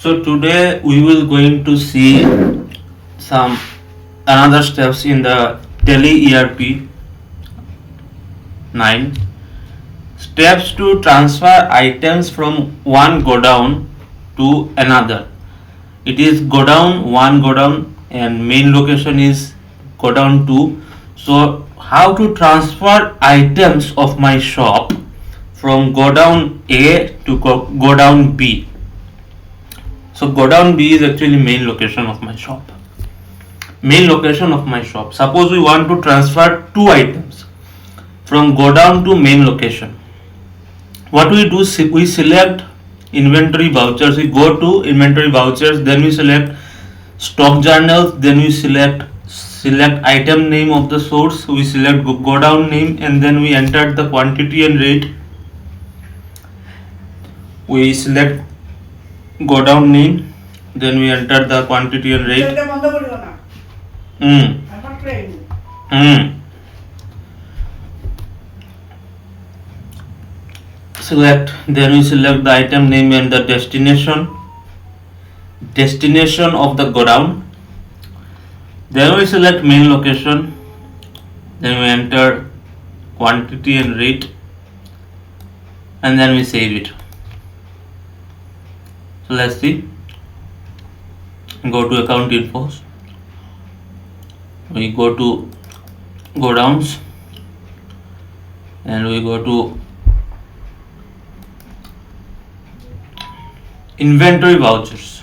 So today we will going to see some another steps in the Tele ERP 9 steps to transfer items from one godown to another. It is godown 1 godown and main location is godown 2. So how to transfer items of my shop from godown A to godown B. So godown B is actually main location of my shop. Main location of my shop. Suppose we want to transfer two items from godown to main location. What we do, we select inventory vouchers. We go to inventory vouchers, then we select stock journals, then we select item name of the source, we select godown name, and then we enter the quantity and rate. We select godown name, then we enter the quantity and rate. Select, then we select the item name and the destination of the godown. Then we select main location, then we enter quantity and rate, and then we save it. So let's see. Go to account infos. We go to godowns and we go to inventory vouchers.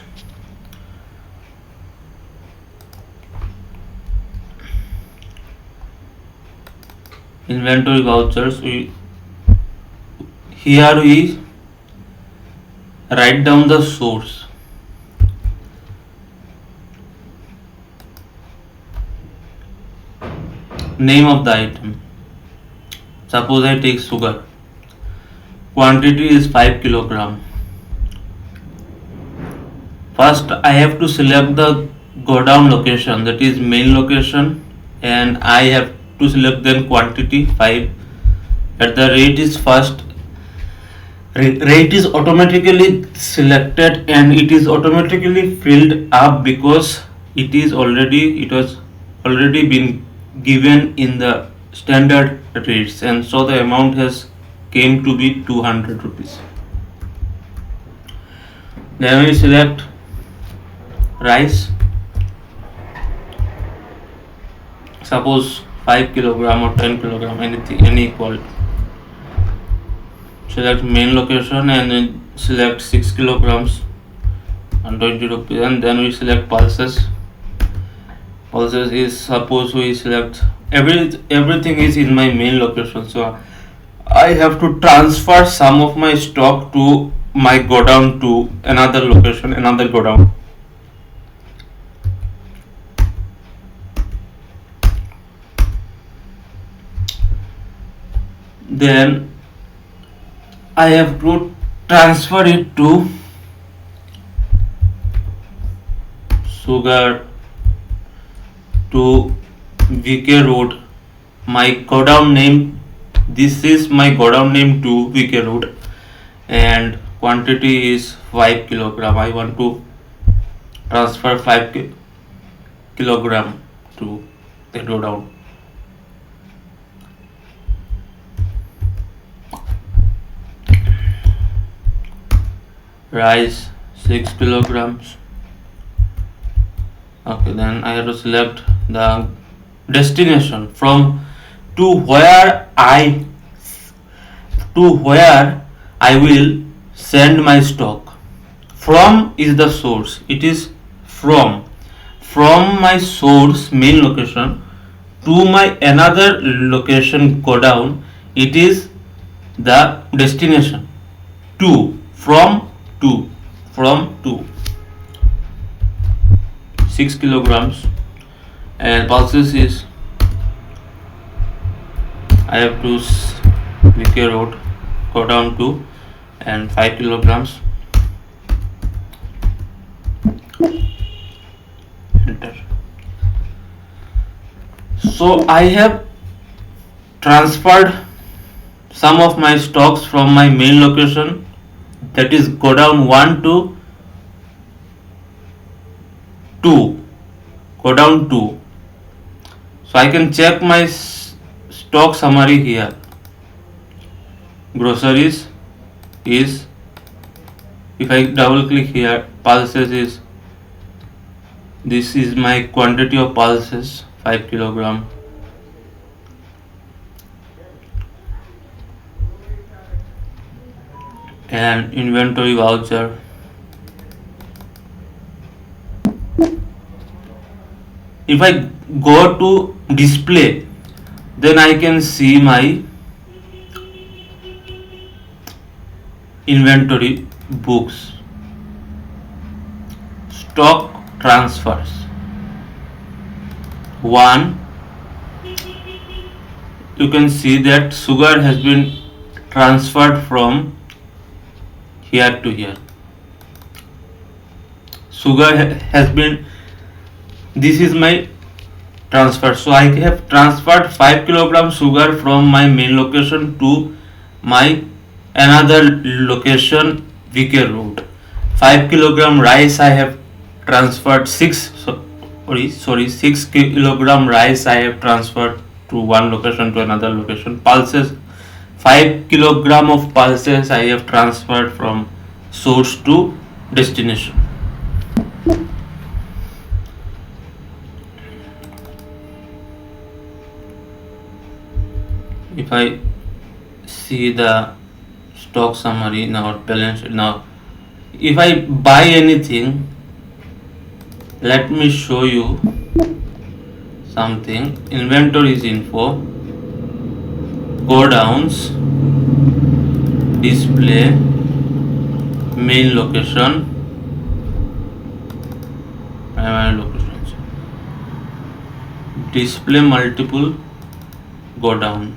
Inventory vouchers. Here we write down the source. Name of the item. Suppose I take sugar. Quantity is 5 kilogram. First I have to select the godown location, that is main location, and I have to select then quantity 5. At the rate is first. Rate is automatically selected and it is automatically filled up because it was already been given in the standard rates, and so the amount has came to be 200 rupees. Then we select rice, suppose 5 kilogram or 10 kilogram, any quality. Select main location and then select 6 kilograms and 20 rupees, and then we select pulses. Pulses is, suppose we select everything is in my main location, so I have to transfer some of my stock to my godown to another location, another godown. Then I have to transfer it to sugar to VK Road. My godown name, this is my godown name to VK Road, and quantity is 5 kilogram. I want to transfer 5 kilogram to the godown. Rice 6 kilograms. Okay, then I have to select the destination from to where I will send my stock. From is the source. It is from my source main location to my another location godown. It is the destination. From 6 kilograms, and pulses is I have to VK Road godown 2 and 5 kilograms. Enter. So I have transferred some of my stocks from my main location, that is godown 1 to 2, go down 2. So I can check my stock summary here. Groceries is, if I double click here, pulses is, this is my quantity of pulses, 5 kilogram. And inventory voucher. If I go to display, then I can see my inventory books, stock transfers. 1, you can see that sugar has been transferred from here to here. Sugar has been, this is my transfer. So I have transferred 5 kilogram sugar from my main location to my another location, VK Road. 5 kilogram rice I have transferred 6 kilogram rice I have transferred to one location to another location. Pulses, 5 kilogram of pulses I have transferred from source to destination. If I see the stock summary now, balance now, if I buy anything, let me show you something. Inventories info, Godowns, display, main location, primary locations, display multiple, Godown.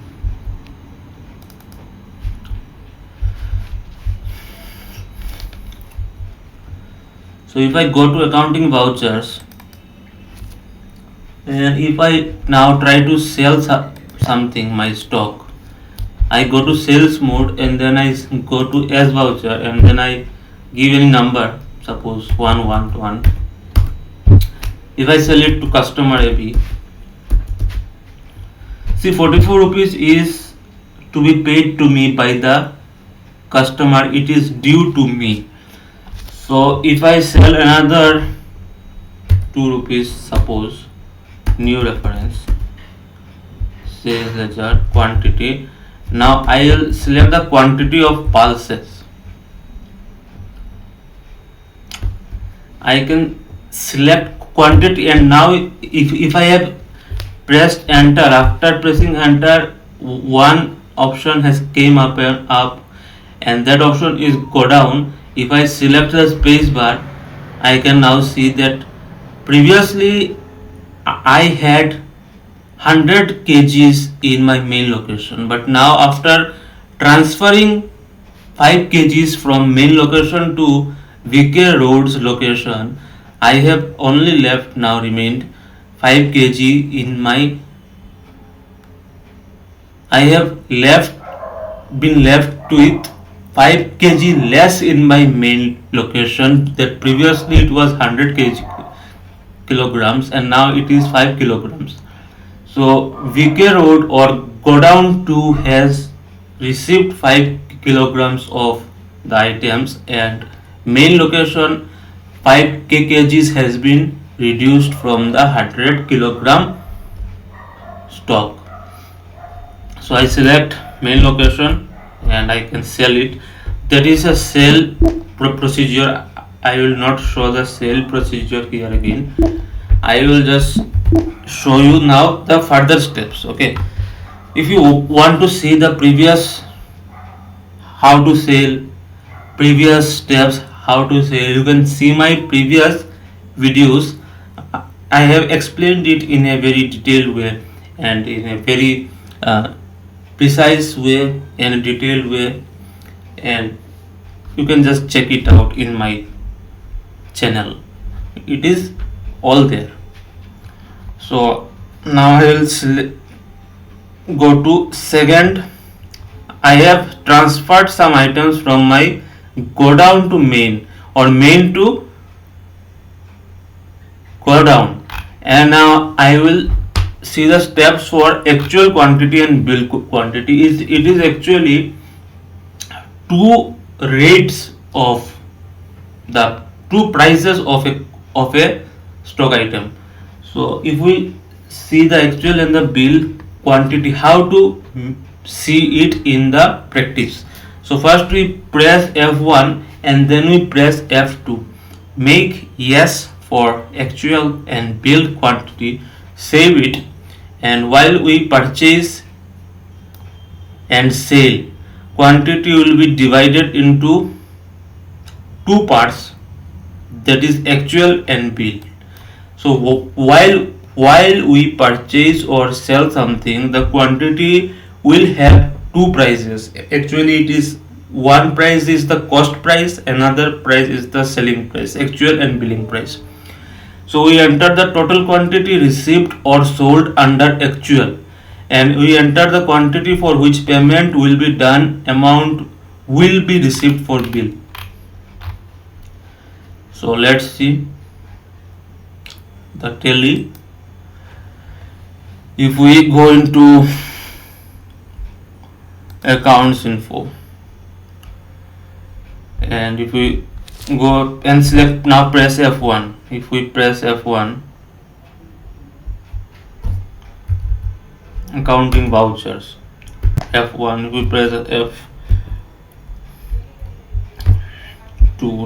So if I go to accounting vouchers, and if I now try to sell something, my stock, I go to sales mode and then I go to as voucher and then I give any number, suppose 111. If I sell it to customer AB, see 44 rupees is to be paid to me by the customer, it is due to me. So if I sell another 2 rupees, suppose, new reference, sales ledger, quantity. Now I will select the quantity of pulses. I can select quantity, and now if I have pressed enter, after pressing enter, one option has came up and that option is go down. If I select the space bar, I can now see that previously I had 100 kgs in my main location, but now after transferring 5 kgs from main location to VK Road's location, I have only left now remained 5 kg in my, I have been left with 5 kg less in my main location, that previously it was 100 kilograms and now it is 5 kilograms. So VK Road or Godown 2 has received 5 kilograms of the items, and main location 5 kgs has been reduced from the 100 kilogram stock. So I select main location and I can sell it. That is a sale procedure. I will not show the sale procedure here again. I will just show you now the further steps. Okay, if you want to see the previous how to sell, previous steps how to sell, you can see my previous videos. I have explained it in a very detailed way and in a very precise way and detailed way, and you can just check it out in my channel. It is all there. So now I will go to second. I have transferred some items from my Godown to main or main to Godown. And now I will see the steps for actual quantity and bill quantity. It is actually two rates of the two prices of a stock item. So if we see the actual and the bill quantity, how to see it in the practice. So first we press F1 and then we press F2. Make yes for actual and bill quantity, save it, and while we purchase and sale, quantity will be divided into two parts, that is actual and bill. So while we purchase or sell something, the quantity will have two prices. Actually, it is one price is the cost price, another price is the selling price, actual and billing price. So we enter the total quantity received or sold under actual, and we enter the quantity for which payment will be done, amount will be received for bill. So let's see the tally. If we go into accounts info and if we go and select, now press F1. If we press F1, accounting vouchers, F1, if we press F2,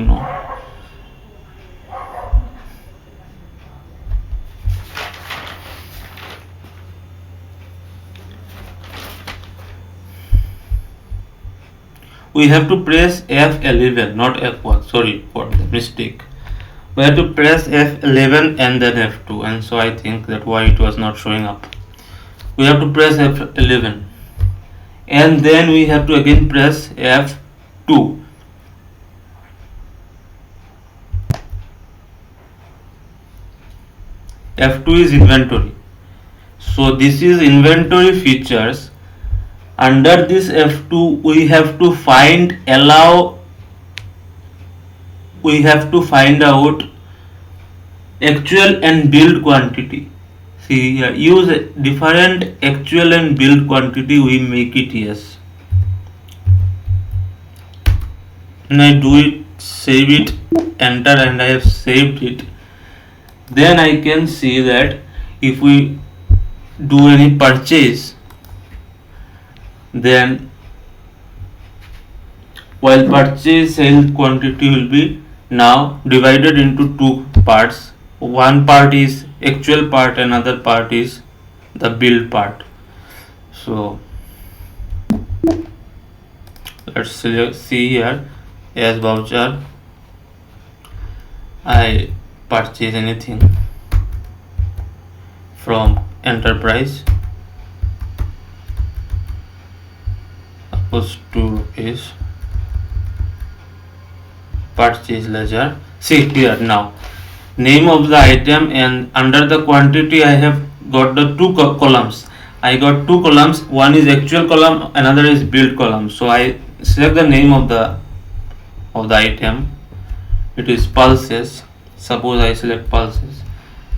no, we have to press F11, not F1, sorry for the mistake. We have to press F11 and then F2, and so I think that why it was not showing up. We have to press F11 and then we have to again press F2. F2 is inventory. So this is inventory features. Under this F2 we have to find we have to find out actual and billed quantity. See here, use different actual and billed quantity, we make it yes. And I do it, save it, enter, and I have saved it. Then I can see that if we do any purchase, then while purchase sale quantity will be now divided into two parts. One part is actual part, another part is the bill part. So let's see here, as voucher I purchase anything from enterprise, suppose 2 rupees, purchase ledger. See here, now name of the item, and under the quantity I have got the two columns. I got two columns, one is actual column, another is billed column. So I select the name of the item, it is pulses, suppose I select pulses,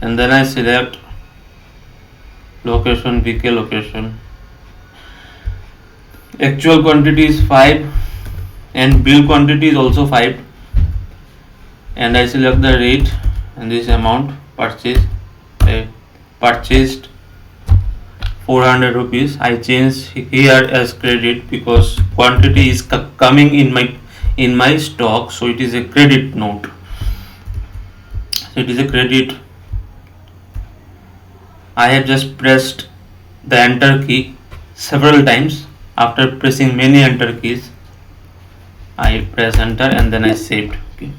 and then I select location, VK location. Actual quantity is 5 and bill quantity is also 5, and I select the rate and this amount purchase. I purchased 400 rupees. I change here as credit because quantity is coming in my stock, so it is a credit note. So it is a credit. I have just pressed the enter key several times. After pressing many enter keys, I press enter and then I saved. Okay.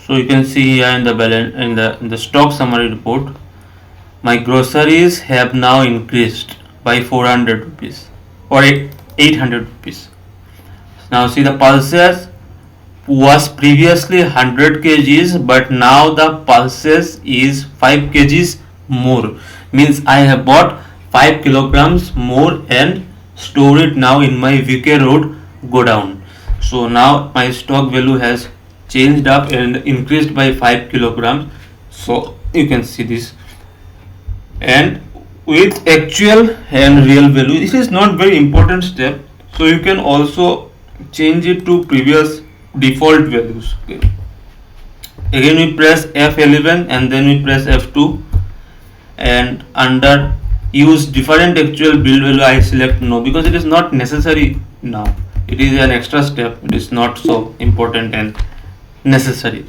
So you can see here in the balance, in the stock summary report, my groceries have now increased by 400 rupees or 800 rupees. Now see, the pulses was previously 100 kgs, but now the pulses is 5 kgs more. Means I have bought 5 kilograms more and store it now in my VK road Godown. So now my stock value has changed up and increased by 5 kilograms. So you can see this, and with actual and real value, this is not very important step, so you can also change it to previous default values. Okay. Again we press F11 and then we press F2, and under use different actual build value I select no, because it is not necessary now. It is an extra step, it is not so important and necessary.